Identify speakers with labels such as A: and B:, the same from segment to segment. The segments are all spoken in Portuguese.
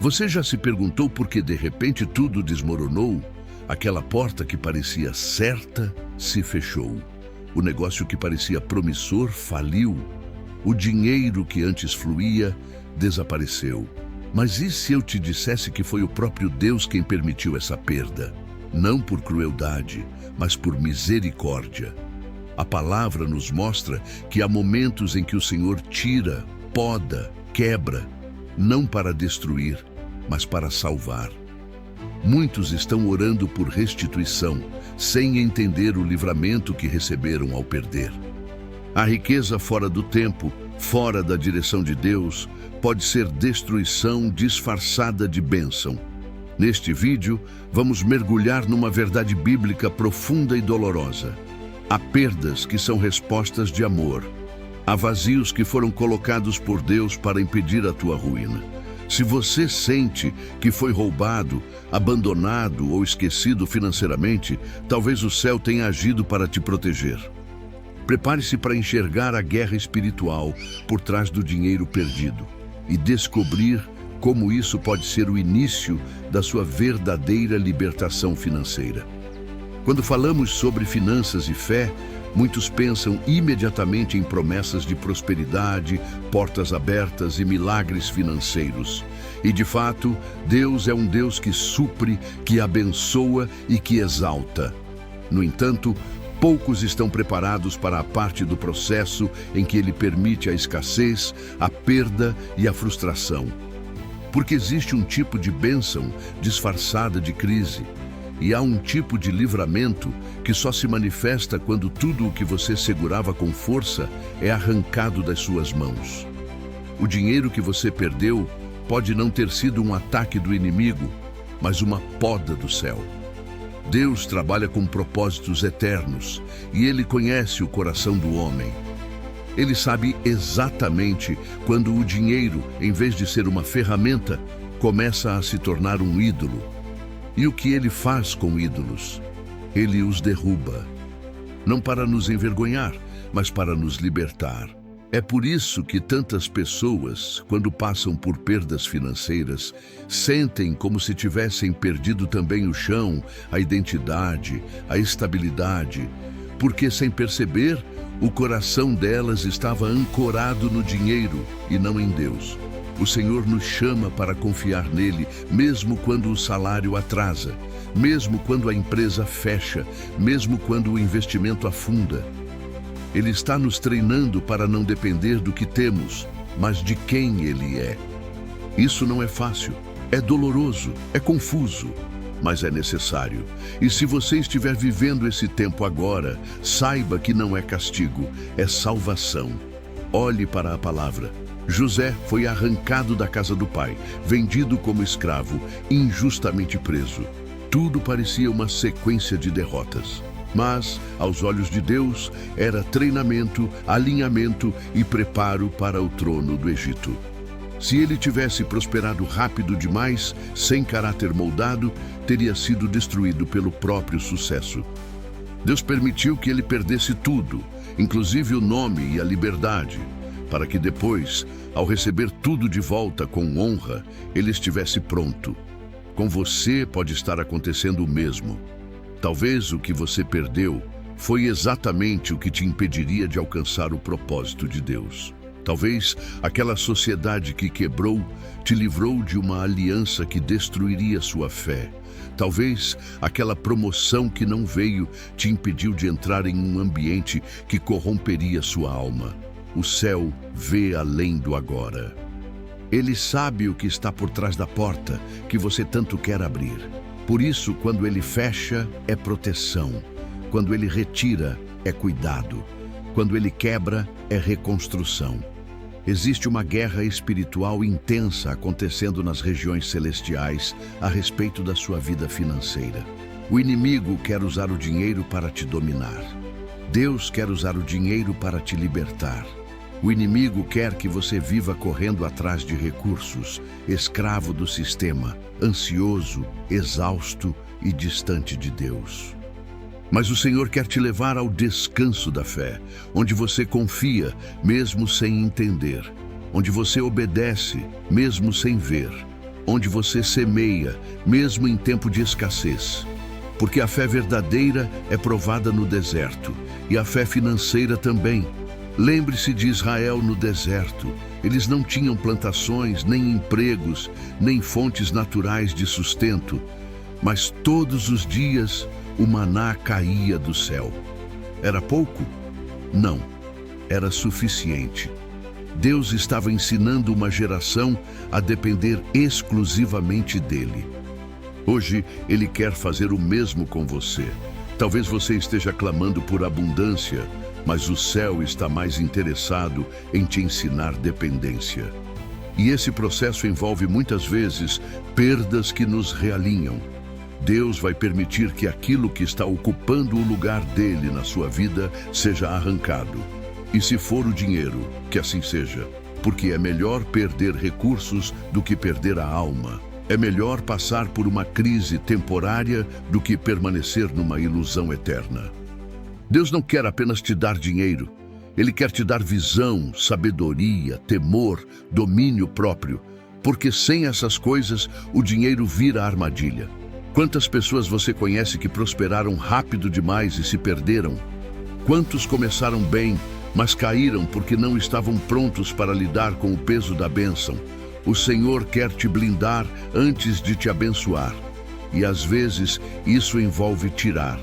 A: Você já se perguntou por que de repente tudo desmoronou? Aquela porta que parecia certa se fechou. O negócio que parecia promissor faliu. O dinheiro que antes fluía desapareceu. Mas e se eu te dissesse que foi o próprio Deus quem permitiu essa perda? Não por crueldade, mas por misericórdia. A palavra nos mostra que há momentos em que o Senhor tira, poda, quebra, não para destruir, mas para salvar. Muitos estão orando por restituição, sem entender o livramento que receberam ao perder. A riqueza fora do tempo, fora da direção de Deus, pode ser destruição disfarçada de bênção. Neste vídeo, vamos mergulhar numa verdade bíblica profunda e dolorosa. Há perdas que são respostas de amor. Há vazios que foram colocados por Deus para impedir a tua ruína. Se você sente que foi roubado, abandonado ou esquecido financeiramente, talvez o céu tenha agido para te proteger. Prepare-se para enxergar a guerra espiritual por trás do dinheiro perdido e descobrir como isso pode ser o início da sua verdadeira libertação financeira. Quando falamos sobre finanças e fé, muitos pensam imediatamente em promessas de prosperidade, portas abertas e milagres financeiros. E de fato, Deus é um Deus que supre, que abençoa e que exalta. No entanto, poucos estão preparados para a parte do processo em que Ele permite a escassez, a perda e a frustração. Porque existe um tipo de bênção disfarçada de crise. E há um tipo de livramento que só se manifesta quando tudo o que você segurava com força é arrancado das suas mãos. O dinheiro que você perdeu pode não ter sido um ataque do inimigo, mas uma poda do céu. Deus trabalha com propósitos eternos e Ele conhece o coração do homem. Ele sabe exatamente quando o dinheiro, em vez de ser uma ferramenta, começa a se tornar um ídolo. E o que Ele faz com ídolos? Ele os derruba. Não para nos envergonhar, mas para nos libertar. É por isso que tantas pessoas, quando passam por perdas financeiras, sentem como se tivessem perdido também o chão, a identidade, a estabilidade, porque sem perceber, o coração delas estava ancorado no dinheiro e não em Deus. O Senhor nos chama para confiar nele, mesmo quando o salário atrasa, mesmo quando a empresa fecha, mesmo quando o investimento afunda. Ele está nos treinando para não depender do que temos, mas de quem Ele é. Isso não é fácil, é doloroso, é confuso, mas é necessário. E se você estiver vivendo esse tempo agora, saiba que não é castigo, é salvação. Olhe para a palavra. José foi arrancado da casa do pai, vendido como escravo, injustamente preso. Tudo parecia uma sequência de derrotas. Mas, aos olhos de Deus, era treinamento, alinhamento e preparo para o trono do Egito. Se ele tivesse prosperado rápido demais, sem caráter moldado, teria sido destruído pelo próprio sucesso. Deus permitiu que ele perdesse tudo, inclusive o nome e a liberdade, para que depois, ao receber tudo de volta com honra, ele estivesse pronto. Com você pode estar acontecendo o mesmo. Talvez o que você perdeu foi exatamente o que te impediria de alcançar o propósito de Deus. Talvez aquela sociedade que quebrou te livrou de uma aliança que destruiria sua fé. Talvez aquela promoção que não veio te impediu de entrar em um ambiente que corromperia sua alma. O céu vê além do agora. Ele sabe o que está por trás da porta que você tanto quer abrir. Por isso, quando ele fecha, é proteção. Quando ele retira, é cuidado. Quando ele quebra, é reconstrução. Existe uma guerra espiritual intensa acontecendo nas regiões celestiais a respeito da sua vida financeira. O inimigo quer usar o dinheiro para te dominar. Deus quer usar o dinheiro para te libertar. O inimigo quer que você viva correndo atrás de recursos, escravo do sistema, ansioso, exausto e distante de Deus. Mas o Senhor quer te levar ao descanso da fé, onde você confia, mesmo sem entender, onde você obedece, mesmo sem ver, onde você semeia, mesmo em tempo de escassez. Porque a fé verdadeira é provada no deserto, e a fé financeira também. Lembre-se de Israel no deserto. Eles não tinham plantações, nem empregos, nem fontes naturais de sustento. Mas todos os dias o maná caía do céu. Era pouco? Não, era suficiente. Deus estava ensinando uma geração a depender exclusivamente dele. Hoje, Ele quer fazer o mesmo com você. Talvez você esteja clamando por abundância, mas o céu está mais interessado em te ensinar dependência. E esse processo envolve muitas vezes perdas que nos realinham. Deus vai permitir que aquilo que está ocupando o lugar dele na sua vida seja arrancado. E se for o dinheiro, que assim seja, porque é melhor perder recursos do que perder a alma. É melhor passar por uma crise temporária do que permanecer numa ilusão eterna. Deus não quer apenas te dar dinheiro. Ele quer te dar visão, sabedoria, temor, domínio próprio. Porque sem essas coisas, o dinheiro vira armadilha. Quantas pessoas você conhece que prosperaram rápido demais e se perderam? Quantos começaram bem, mas caíram porque não estavam prontos para lidar com o peso da bênção? O Senhor quer te blindar antes de te abençoar. E às vezes isso envolve tirar.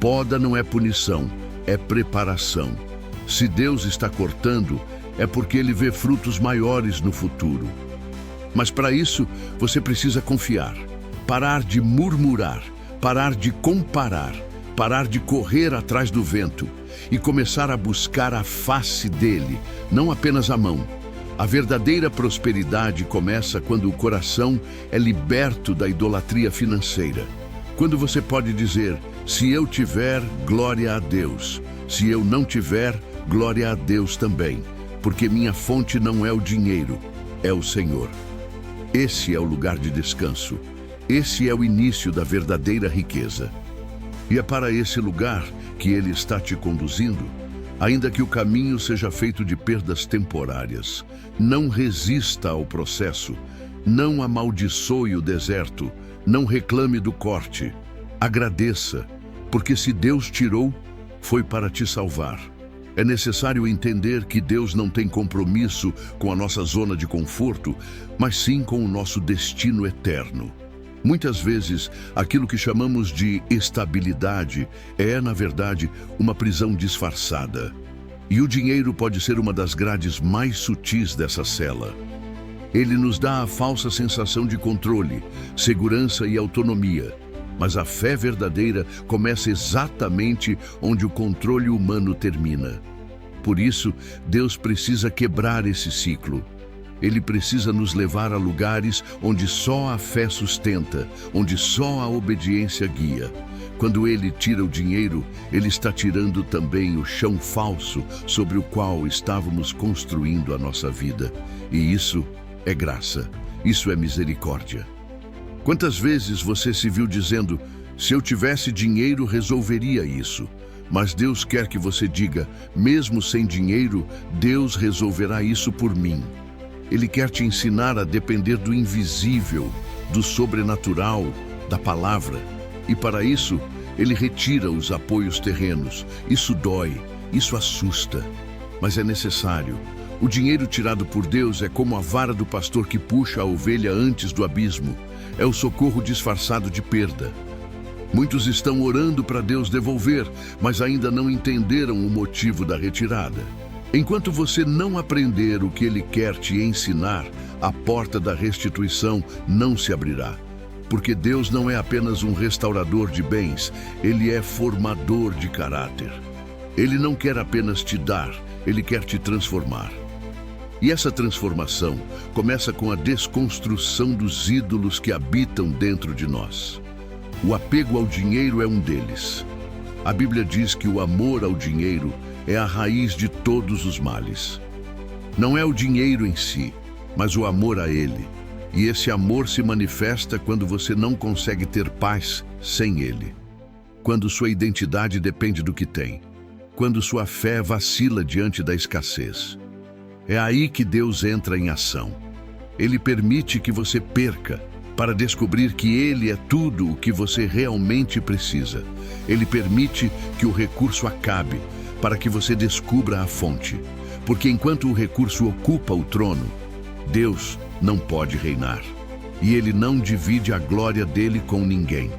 A: Poda não é punição, é preparação. Se Deus está cortando, é porque Ele vê frutos maiores no futuro. Mas para isso, você precisa confiar. Parar de murmurar, parar de comparar, parar de correr atrás do vento e começar a buscar a face dele, não apenas a mão. A verdadeira prosperidade começa quando o coração é liberto da idolatria financeira. Quando você pode dizer, se eu tiver, glória a Deus. Se eu não tiver, glória a Deus também. Porque minha fonte não é o dinheiro, é o Senhor. Esse é o lugar de descanso. Esse é o início da verdadeira riqueza. E é para esse lugar que Ele está te conduzindo. Ainda que o caminho seja feito de perdas temporárias, não resista ao processo, não amaldiçoe o deserto, não reclame do corte. Agradeça, porque se Deus tirou, foi para te salvar. É necessário entender que Deus não tem compromisso com a nossa zona de conforto, mas sim com o nosso destino eterno. Muitas vezes, aquilo que chamamos de estabilidade é, na verdade, uma prisão disfarçada. E o dinheiro pode ser uma das grades mais sutis dessa cela. Ele nos dá a falsa sensação de controle, segurança e autonomia. Mas a fé verdadeira começa exatamente onde o controle humano termina. Por isso, Deus precisa quebrar esse ciclo. Ele precisa nos levar a lugares onde só a fé sustenta, onde só a obediência guia. Quando Ele tira o dinheiro, Ele está tirando também o chão falso sobre o qual estávamos construindo a nossa vida. E isso é graça, isso é misericórdia. Quantas vezes você se viu dizendo, se eu tivesse dinheiro, resolveria isso? Mas Deus quer que você diga, mesmo sem dinheiro, Deus resolverá isso por mim. Ele quer te ensinar a depender do invisível, do sobrenatural, da palavra. E para isso, Ele retira os apoios terrenos. Isso dói, isso assusta, mas é necessário. O dinheiro tirado por Deus é como a vara do pastor que puxa a ovelha antes do abismo. É o socorro disfarçado de perda. Muitos estão orando para Deus devolver, mas ainda não entenderam o motivo da retirada. Enquanto você não aprender o que Ele quer te ensinar, a porta da restituição não se abrirá. Porque Deus não é apenas um restaurador de bens, Ele é formador de caráter. Ele não quer apenas te dar, Ele quer te transformar. E essa transformação começa com a desconstrução dos ídolos que habitam dentro de nós. O apego ao dinheiro é um deles. A Bíblia diz que o amor ao dinheiro é a raiz de todos os males. Não é o dinheiro em si, mas o amor a ele. E esse amor se manifesta quando você não consegue ter paz sem ele. Quando sua identidade depende do que tem. Quando sua fé vacila diante da escassez. É aí que Deus entra em ação. Ele permite que você perca para descobrir que Ele é tudo o que você realmente precisa. Ele permite que o recurso acabe para que você descubra a fonte. Porque enquanto o recurso ocupa o trono, Deus não pode reinar. E Ele não divide a glória dele com ninguém.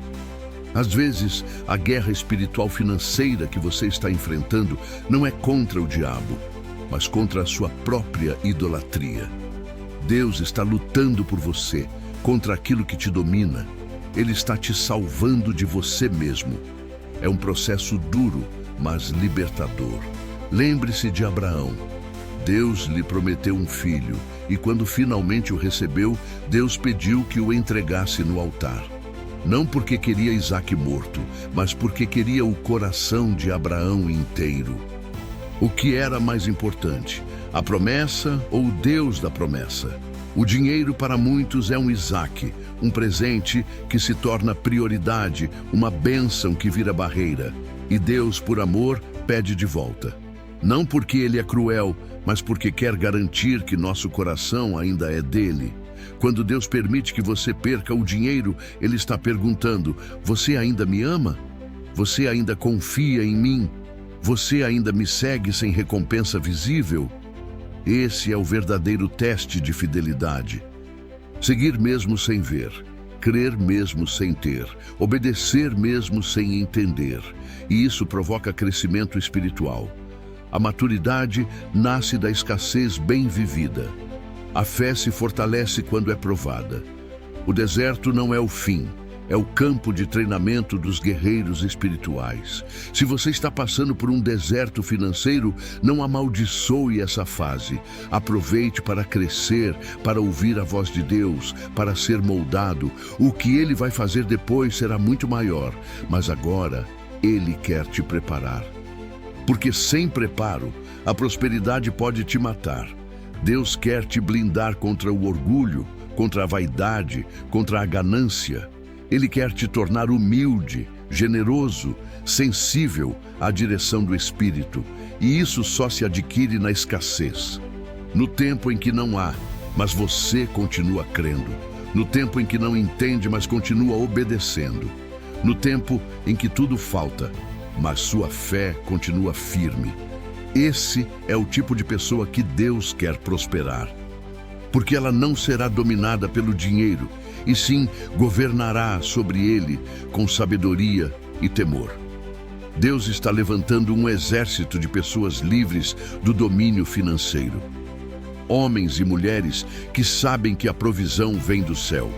A: Às vezes, a guerra espiritual financeira que você está enfrentando não é contra o diabo, mas contra a sua própria idolatria. Deus está lutando por você, contra aquilo que te domina. Ele está te salvando de você mesmo. É um processo duro, mas libertador. Lembre-se de Abraão. Deus lhe prometeu um filho, e quando finalmente o recebeu, Deus pediu que o entregasse no altar. Não porque queria Isaque morto, mas porque queria o coração de Abraão inteiro. O que era mais importante, a promessa ou o Deus da promessa? O dinheiro para muitos é um Isaque, um presente que se torna prioridade, uma bênção que vira barreira. E Deus, por amor, pede de volta. Não porque Ele é cruel, mas porque quer garantir que nosso coração ainda é dele. Quando Deus permite que você perca o dinheiro, Ele está perguntando: você ainda me ama? Você ainda confia em mim? Você ainda me segue sem recompensa visível? Esse é o verdadeiro teste de fidelidade. Seguir mesmo sem ver, crer mesmo sem ter, obedecer mesmo sem entender. E isso provoca crescimento espiritual. A maturidade nasce da escassez bem vivida. A fé se fortalece quando é provada. O deserto não é o fim, é o campo de treinamento dos guerreiros espirituais. Se você está passando por um deserto financeiro, não amaldiçoe essa fase. Aproveite para crescer, para ouvir a voz de Deus, para ser moldado. O que Ele vai fazer depois será muito maior, mas agora Ele quer te preparar. Porque sem preparo, a prosperidade pode te matar. Deus quer te blindar contra o orgulho, contra a vaidade, contra a ganância. Ele quer te tornar humilde, generoso, sensível à direção do Espírito. E isso só se adquire na escassez. No tempo em que não há, mas você continua crendo. No tempo em que não entende, mas continua obedecendo. No tempo em que tudo falta, mas sua fé continua firme. Esse é o tipo de pessoa que Deus quer prosperar. Porque ela não será dominada pelo dinheiro, e sim governará sobre ele com sabedoria e temor. Deus está levantando um exército de pessoas livres do domínio financeiro. Homens e mulheres que sabem que a provisão vem do céu,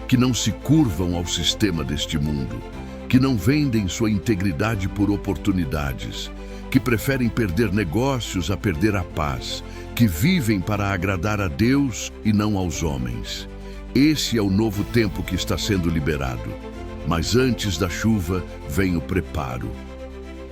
A: que não se curvam ao sistema deste mundo, que não vendem sua integridade por oportunidades, que preferem perder negócios a perder a paz, que vivem para agradar a Deus e não aos homens. Esse é o novo tempo que está sendo liberado. Mas antes da chuva vem o preparo.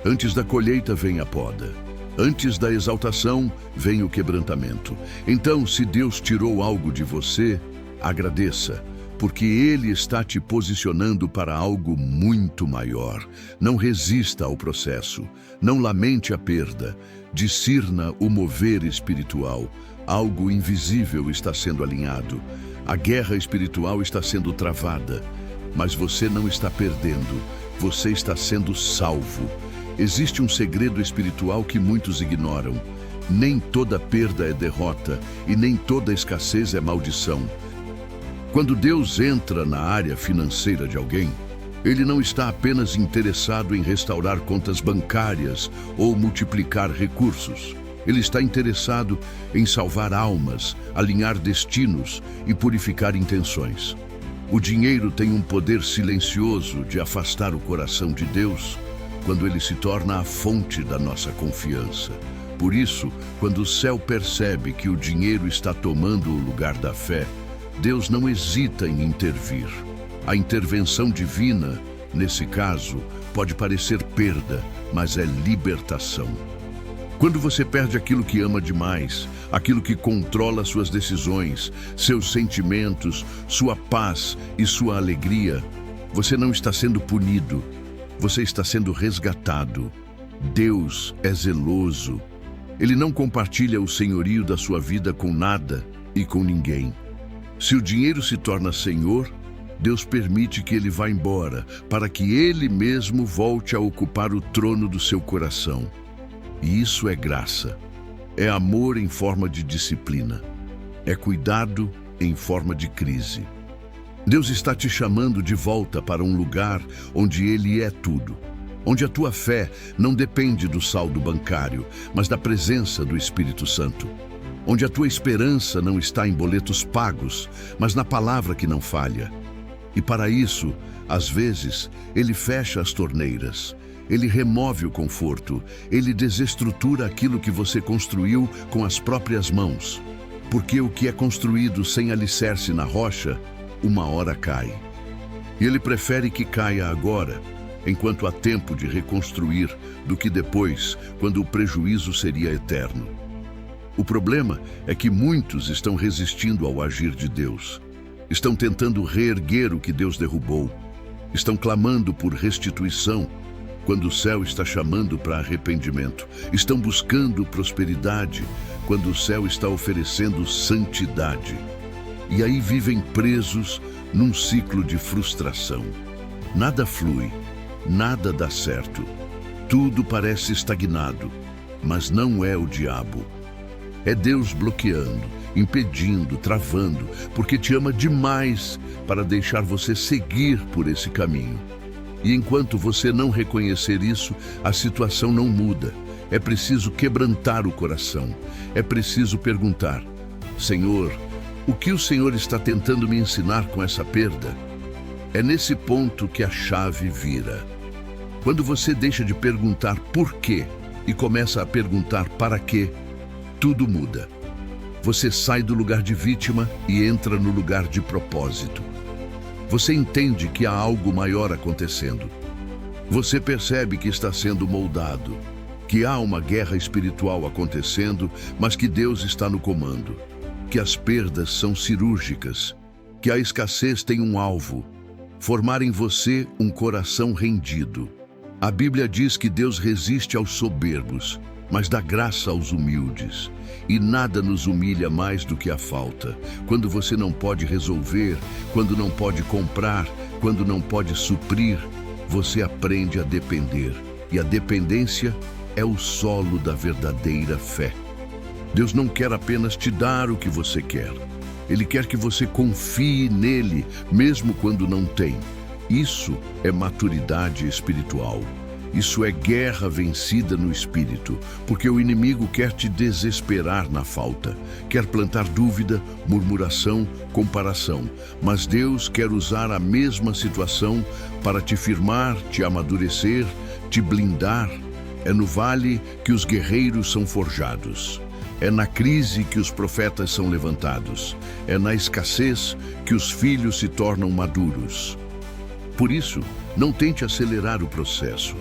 A: Antes da colheita vem a poda. Antes da exaltação vem o quebrantamento. Então, se Deus tirou algo de você, agradeça, porque Ele está te posicionando para algo muito maior. Não resista ao processo, não lamente a perda, discirna o mover espiritual. Algo invisível está sendo alinhado. A guerra espiritual está sendo travada, mas você não está perdendo, você está sendo salvo. Existe um segredo espiritual que muitos ignoram. Nem toda perda é derrota e nem toda escassez é maldição. Quando Deus entra na área financeira de alguém, Ele não está apenas interessado em restaurar contas bancárias ou multiplicar recursos. Ele está interessado em salvar almas, alinhar destinos e purificar intenções. O dinheiro tem um poder silencioso de afastar o coração de Deus quando ele se torna a fonte da nossa confiança. Por isso, quando o céu percebe que o dinheiro está tomando o lugar da fé, Deus não hesita em intervir. A intervenção divina, nesse caso, pode parecer perda, mas é libertação. Quando você perde aquilo que ama demais, aquilo que controla suas decisões, seus sentimentos, sua paz e sua alegria, você não está sendo punido, você está sendo resgatado. Deus é zeloso. Ele não compartilha o senhorio da sua vida com nada e com ninguém. Se o dinheiro se torna senhor, Deus permite que ele vá embora, para que ele mesmo volte a ocupar o trono do seu coração. E isso é graça. É amor em forma de disciplina. É cuidado em forma de crise. Deus está te chamando de volta para um lugar onde Ele é tudo. Onde a tua fé não depende do saldo bancário, mas da presença do Espírito Santo. Onde a tua esperança não está em boletos pagos, mas na palavra que não falha. E para isso, às vezes, Ele fecha as torneiras. Ele remove o conforto. Ele desestrutura aquilo que você construiu com as próprias mãos. Porque o que é construído sem alicerce na rocha, uma hora cai. E Ele prefere que caia agora, enquanto há tempo de reconstruir, do que depois, quando o prejuízo seria eterno. O problema é que muitos estão resistindo ao agir de Deus. Estão tentando reerguer o que Deus derrubou. Estão clamando por restituição, quando o céu está chamando para arrependimento. Estão buscando prosperidade, quando o céu está oferecendo santidade. E aí vivem presos num ciclo de frustração. Nada flui, nada dá certo. Tudo parece estagnado, mas não é o diabo. É Deus bloqueando, impedindo, travando, porque te ama demais para deixar você seguir por esse caminho. E enquanto você não reconhecer isso, a situação não muda. É preciso quebrantar o coração. É preciso perguntar: Senhor, o que o Senhor está tentando me ensinar com essa perda? É nesse ponto que a chave vira. Quando você deixa de perguntar por quê e começa a perguntar para quê, tudo muda. Você sai do lugar de vítima e entra no lugar de propósito. Você entende que há algo maior acontecendo. Você percebe que está sendo moldado, que há uma guerra espiritual acontecendo, mas que Deus está no comando, que as perdas são cirúrgicas, que a escassez tem um alvo: formar em você um coração rendido. A Bíblia diz que Deus resiste aos soberbos, mas dá graça aos humildes. E nada nos humilha mais do que a falta. Quando você não pode resolver, quando não pode comprar, quando não pode suprir, você aprende a depender. E a dependência é o solo da verdadeira fé. Deus não quer apenas te dar o que você quer. Ele quer que você confie nele, mesmo quando não tem. Isso é maturidade espiritual. Isso é guerra vencida no espírito, porque o inimigo quer te desesperar na falta, quer plantar dúvida, murmuração, comparação. Mas Deus quer usar a mesma situação para te firmar, te amadurecer, te blindar. É no vale que os guerreiros são forjados. É na crise que os profetas são levantados. É na escassez que os filhos se tornam maduros. Por isso, não tente acelerar o processo.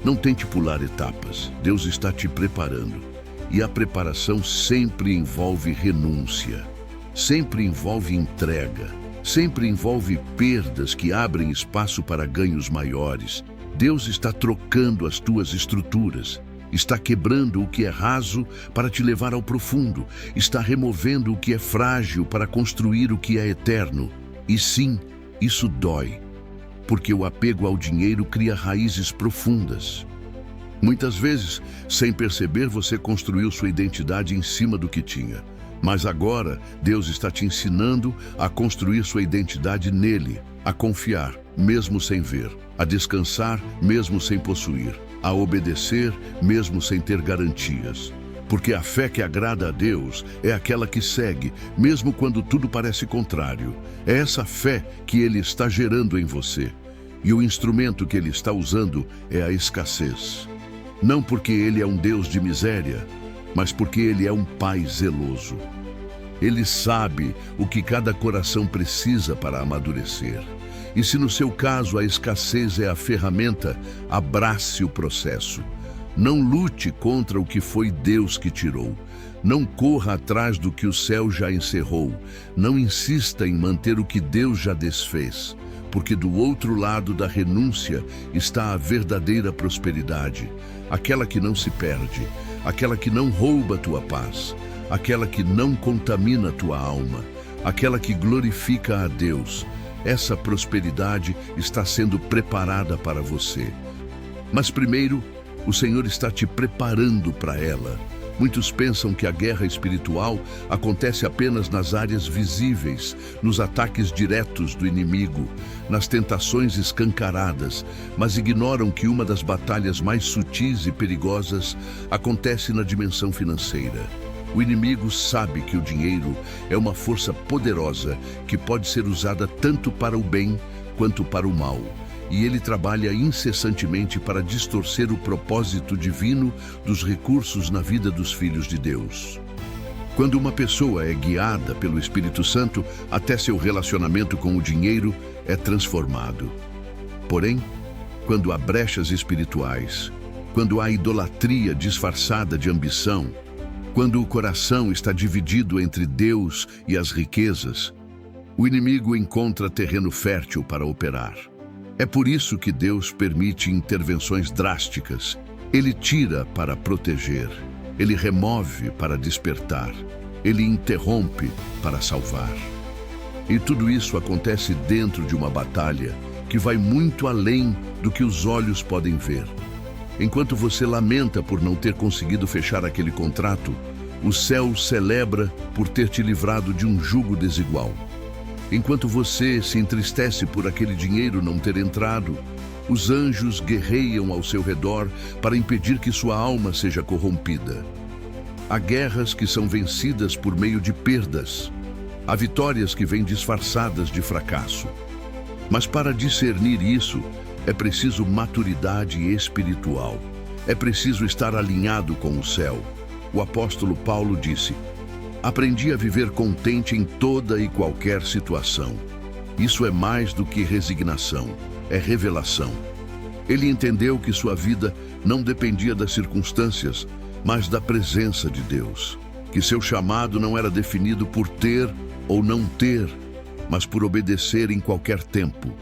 A: Não tente pular etapas. Deus está te preparando. E a preparação sempre envolve renúncia. Sempre envolve entrega. Sempre envolve perdas que abrem espaço para ganhos maiores. Deus está trocando as tuas estruturas. Está quebrando o que é raso para te levar ao profundo. Está removendo o que é frágil para construir o que é eterno. E sim, isso dói. Porque o apego ao dinheiro cria raízes profundas. Muitas vezes, sem perceber, você construiu sua identidade em cima do que tinha. Mas agora, Deus está te ensinando a construir sua identidade nele, a confiar, mesmo sem ver, a descansar, mesmo sem possuir, a obedecer, mesmo sem ter garantias. Porque a fé que agrada a Deus é aquela que segue, mesmo quando tudo parece contrário. É essa fé que Ele está gerando em você. E o instrumento que Ele está usando é a escassez. Não porque Ele é um Deus de miséria, mas porque Ele é um Pai zeloso. Ele sabe o que cada coração precisa para amadurecer. E se no seu caso a escassez é a ferramenta, abrace o processo. Não lute contra o que foi Deus que tirou. Não corra atrás do que o céu já encerrou. Não insista em manter o que Deus já desfez. Porque do outro lado da renúncia está a verdadeira prosperidade. Aquela que não se perde. Aquela que não rouba tua paz. Aquela que não contamina tua alma. aquela que glorifica a Deus. Essa prosperidade está sendo preparada para você. Mas primeiro, o Senhor está te preparando para ela. Muitos pensam que a guerra espiritual acontece apenas nas áreas visíveis, nos ataques diretos do inimigo, nas tentações escancaradas, mas ignoram que uma das batalhas mais sutis e perigosas acontece na dimensão financeira. O inimigo sabe que o dinheiro é uma força poderosa que pode ser usada tanto para o bem quanto para o mal. E ele trabalha incessantemente para distorcer o propósito divino dos recursos na vida dos filhos de Deus. Quando uma pessoa é guiada pelo Espírito Santo, até seu relacionamento com o dinheiro é transformado. Porém, quando há brechas espirituais, quando há idolatria disfarçada de ambição, quando o coração está dividido entre Deus e as riquezas, o inimigo encontra terreno fértil para operar. É por isso que Deus permite intervenções drásticas. Ele tira para proteger, ele remove para despertar, ele interrompe para salvar. E tudo isso acontece dentro de uma batalha que vai muito além do que os olhos podem ver. Enquanto você lamenta por não ter conseguido fechar aquele contrato, o céu celebra por ter te livrado de um jugo desigual. Enquanto você se entristece por aquele dinheiro não ter entrado, os anjos guerreiam ao seu redor para impedir que sua alma seja corrompida. Há guerras que são vencidas por meio de perdas. Há vitórias que vêm disfarçadas de fracasso. Mas para discernir isso, é preciso maturidade espiritual. É preciso estar alinhado com o céu. O apóstolo Paulo disse: "Aprendi a viver contente em toda e qualquer situação." Isso é mais do que resignação, é revelação. Ele entendeu que sua vida não dependia das circunstâncias, mas da presença de Deus. Que seu chamado não era definido por ter ou não ter, mas por obedecer em qualquer tempo.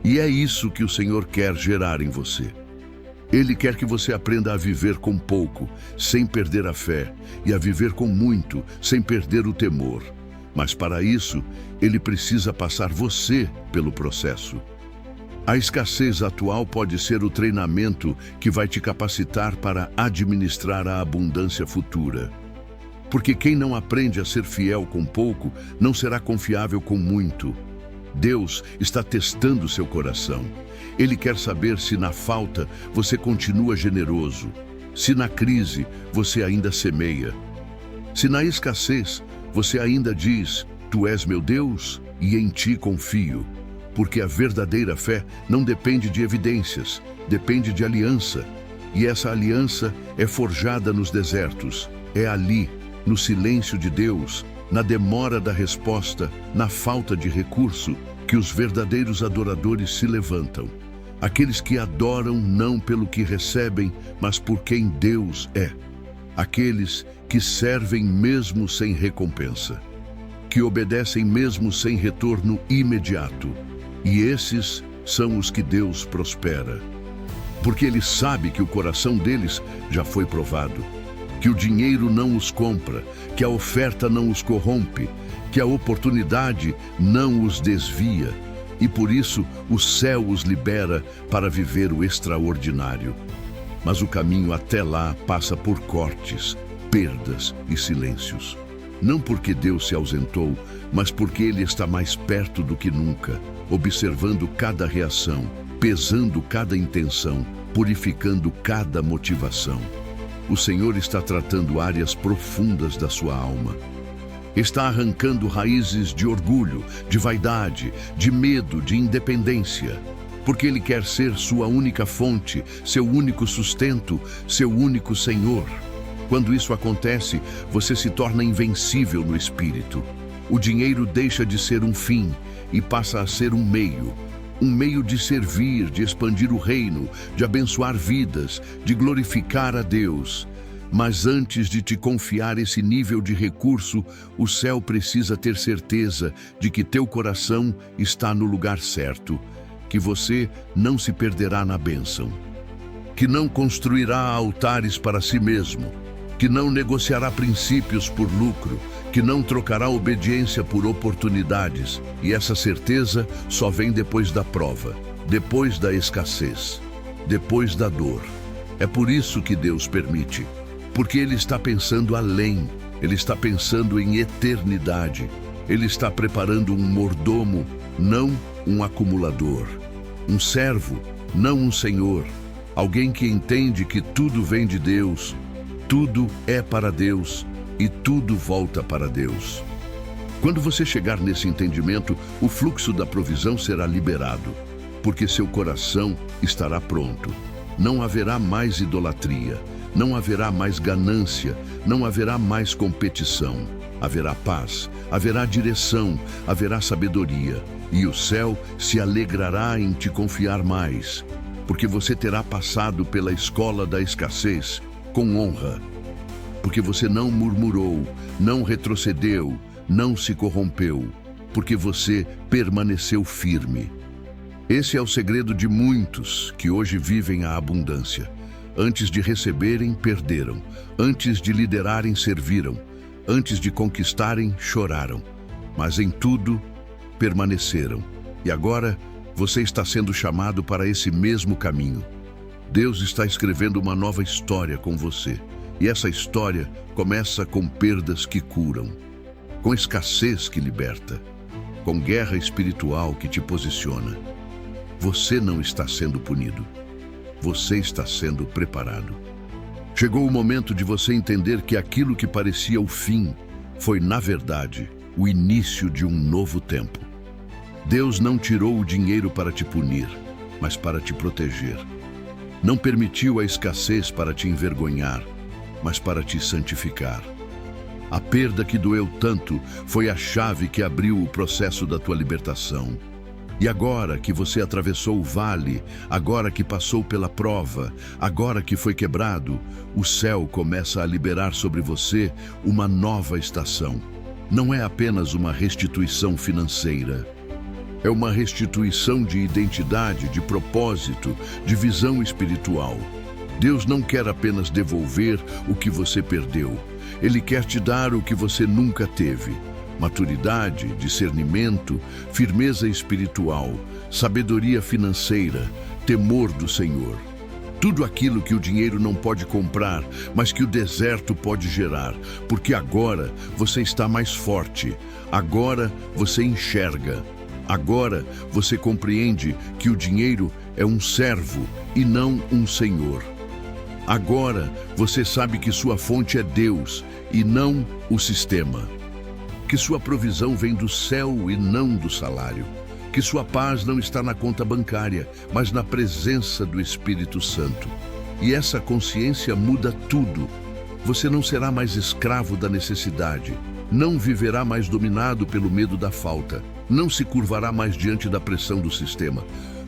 A: E é isso que o Senhor quer gerar em você. Ele quer que você aprenda a viver com pouco, sem perder a fé, e a viver com muito, sem perder o temor. Mas para isso, ele precisa passar você pelo processo. A escassez atual pode ser o treinamento que vai te capacitar para administrar a abundância futura. Porque quem não aprende a ser fiel com pouco, não será confiável com muito. Deus está testando seu coração. Ele quer saber se na falta você continua generoso, se na crise você ainda semeia, se na escassez você ainda diz: "Tu és meu Deus e em ti confio." Porque a verdadeira fé não depende de evidências, depende de aliança. E essa aliança é forjada nos desertos, é ali, no silêncio de Deus, na demora da resposta, na falta de recurso, que os verdadeiros adoradores se levantam. Aqueles que adoram não pelo que recebem, mas por quem Deus é. Aqueles que servem mesmo sem recompensa, que obedecem mesmo sem retorno imediato. E esses são os que Deus prospera. Porque Ele sabe que o coração deles já foi provado, que o dinheiro não os compra, que a oferta não os corrompe, que a oportunidade não os desvia. E por isso o céu os libera para viver o extraordinário. Mas o caminho até lá passa por cortes, perdas e silêncios. Não porque Deus se ausentou, mas porque Ele está mais perto do que nunca, observando cada reação, pesando cada intenção, purificando cada motivação. O Senhor está tratando áreas profundas da sua alma. Está arrancando raízes de orgulho, de vaidade, de medo, de independência. Porque Ele quer ser sua única fonte, seu único sustento, seu único Senhor. Quando isso acontece, você se torna invencível no espírito. O dinheiro deixa de ser um fim e passa a ser um meio de servir, de expandir o reino, de abençoar vidas, de glorificar a Deus. Mas antes de te confiar esse nível de recurso, o céu precisa ter certeza de que teu coração está no lugar certo, que você não se perderá na bênção, que não construirá altares para si mesmo, que não negociará princípios por lucro, que não trocará obediência por oportunidades, e essa certeza só vem depois da prova, depois da escassez, depois da dor. É por isso que Deus permite, porque Ele está pensando além, Ele está pensando em eternidade, Ele está preparando um mordomo, não um acumulador, um servo, não um senhor, alguém que entende que tudo vem de Deus, tudo é para Deus e tudo volta para Deus. Quando você chegar nesse entendimento, o fluxo da provisão será liberado, porque seu coração estará pronto. Não haverá mais idolatria, não haverá mais ganância, não haverá mais competição. Haverá paz, haverá direção, haverá sabedoria, e o céu se alegrará em te confiar mais, porque você terá passado pela escola da escassez com honra, porque você não murmurou, não retrocedeu, não se corrompeu, porque você permaneceu firme. Esse é o segredo de muitos que hoje vivem a abundância. Antes de receberem, perderam. Antes de liderarem, serviram. Antes de conquistarem, choraram. Mas em tudo, permaneceram. E agora, você está sendo chamado para esse mesmo caminho. Deus está escrevendo uma nova história com você. E essa história começa com perdas que curam, com escassez que liberta, com guerra espiritual que te posiciona. Você não está sendo punido. Você está sendo preparado. Chegou o momento de você entender que aquilo que parecia o fim foi, na verdade, o início de um novo tempo. Deus não tirou o dinheiro para te punir, mas para te proteger. Não permitiu a escassez para te envergonhar, mas para te santificar. A perda que doeu tanto foi a chave que abriu o processo da tua libertação. E agora que você atravessou o vale, agora que passou pela prova, agora que foi quebrado, o céu começa a liberar sobre você uma nova estação. Não é apenas uma restituição financeira. É uma restituição de identidade, de propósito, de visão espiritual. Deus não quer apenas devolver o que você perdeu. Ele quer te dar o que você nunca teve. Maturidade, discernimento, firmeza espiritual, sabedoria financeira, temor do Senhor. Tudo aquilo que o dinheiro não pode comprar, mas que o deserto pode gerar, porque agora você está mais forte, agora você enxerga, agora você compreende que o dinheiro é um servo e não um senhor. Agora você sabe que sua fonte é Deus e não o sistema. Que sua provisão vem do céu e não do salário. Que sua paz não está na conta bancária, mas na presença do Espírito Santo. E essa consciência muda tudo. Você não será mais escravo da necessidade. Não viverá mais dominado pelo medo da falta. Não se curvará mais diante da pressão do sistema.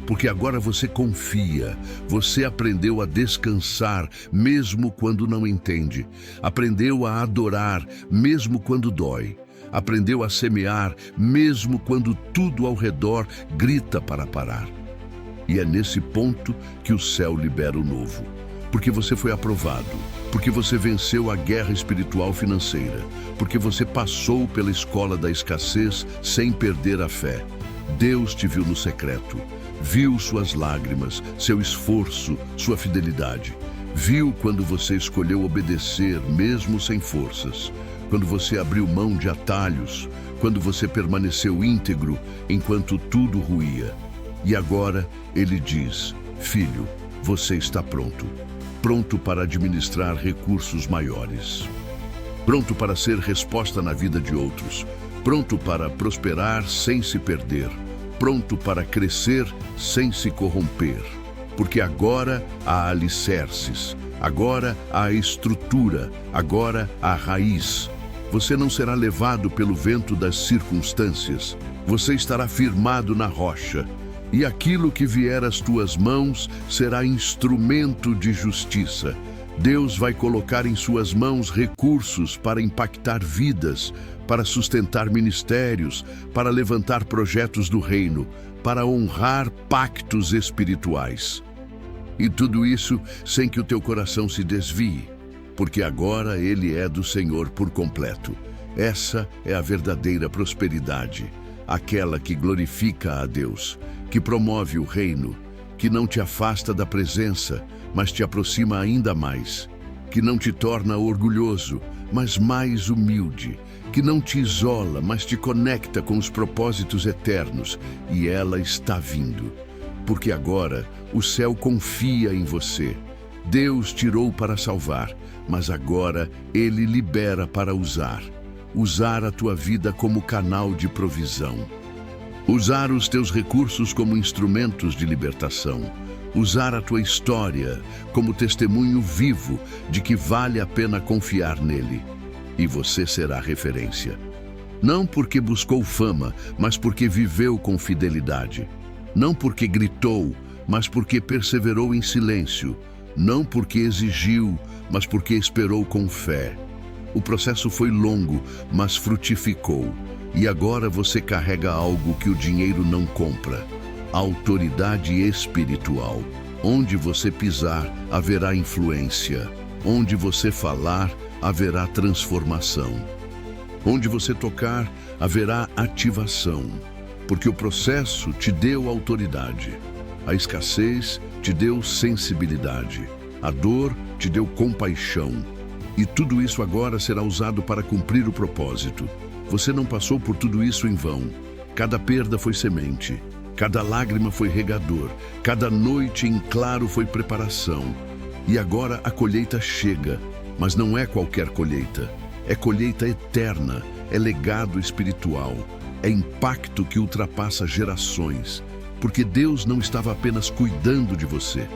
A: Porque agora você confia, você aprendeu a descansar mesmo quando não entende. Aprendeu a adorar mesmo quando dói. Aprendeu a semear mesmo quando tudo ao redor grita para parar. E é nesse ponto que o céu libera o novo. Porque você foi aprovado, porque você venceu a guerra espiritual financeira, porque você passou pela escola da escassez sem perder a fé. Deus te viu no secreto, viu suas lágrimas, seu esforço, sua fidelidade. Viu quando você escolheu obedecer mesmo sem forças. Quando você abriu mão de atalhos, quando você permaneceu íntegro enquanto tudo ruía. E agora ele diz: filho, você está pronto. Pronto para administrar recursos maiores. Pronto para ser resposta na vida de outros. Pronto para prosperar sem se perder. Pronto para crescer sem se corromper. Porque agora há alicerces, agora há estrutura, agora há raiz. Você não será levado pelo vento das circunstâncias. Você estará firmado na rocha. E aquilo que vier às tuas mãos será instrumento de justiça. Deus vai colocar em suas mãos recursos para impactar vidas, para sustentar ministérios, para levantar projetos do reino, para honrar pactos espirituais. E tudo isso sem que o teu coração se desvie. Porque agora ele é do Senhor por completo. Essa é a verdadeira prosperidade, aquela que glorifica a Deus, que promove o reino, que não te afasta da presença, mas te aproxima ainda mais, que não te torna orgulhoso, mas mais humilde, que não te isola, mas te conecta com os propósitos eternos, e ela está vindo. Porque agora o céu confia em você. Deus tirou para salvar, mas agora Ele libera para usar. Usar a tua vida como canal de provisão. Usar os teus recursos como instrumentos de libertação. Usar a tua história como testemunho vivo de que vale a pena confiar nele. E você será referência. Não porque buscou fama, mas porque viveu com fidelidade. Não porque gritou, mas porque perseverou em silêncio. Não porque exigiu, mas porque esperou com fé. O processo foi longo, mas frutificou. E agora você carrega algo que o dinheiro não compra. A autoridade espiritual. Onde você pisar, haverá influência. Onde você falar, haverá transformação. Onde você tocar, haverá ativação. Porque o processo te deu autoridade. A escassez te deu sensibilidade. A dor te deu compaixão. E tudo isso agora será usado para cumprir o propósito. Você não passou por tudo isso em vão. Cada perda foi semente. Cada lágrima foi regador. Cada noite em claro foi preparação. E agora a colheita chega. Mas não é qualquer colheita. É colheita eterna. É legado espiritual. É impacto que ultrapassa gerações. Porque Deus não estava apenas cuidando de você.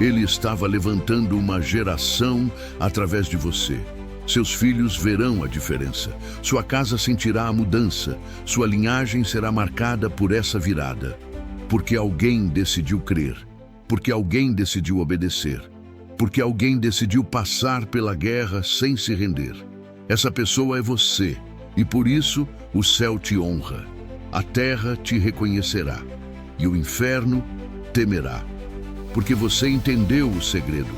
A: Ele estava levantando uma geração através de você. Seus filhos verão a diferença. Sua casa sentirá a mudança. Sua linhagem será marcada por essa virada. Porque alguém decidiu crer. Porque alguém decidiu obedecer. Porque alguém decidiu passar pela guerra sem se render. Essa pessoa é você. E por isso o céu te honra. A terra te reconhecerá. E o inferno temerá. Porque você entendeu o segredo.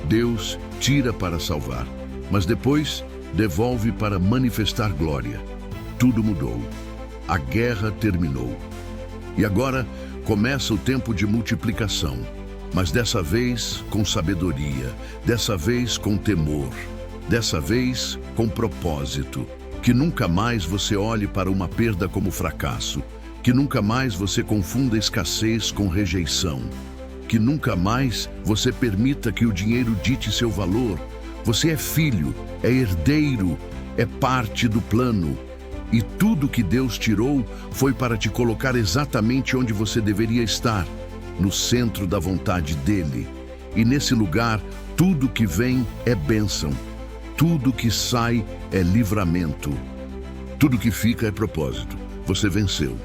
A: Deus tira para salvar, mas depois devolve para manifestar glória. Tudo mudou. A guerra terminou. E agora começa o tempo de multiplicação. Mas dessa vez com sabedoria, dessa vez com temor, dessa vez com propósito. Que nunca mais você olhe para uma perda como fracasso. Que nunca mais você confunda escassez com rejeição. Que nunca mais você permita que o dinheiro dite seu valor. Você é filho, é herdeiro, é parte do plano. E tudo que Deus tirou foi para te colocar exatamente onde você deveria estar, no centro da vontade dele. E nesse lugar, tudo que vem é bênção. Tudo que sai é livramento. Tudo que fica é propósito. Você venceu.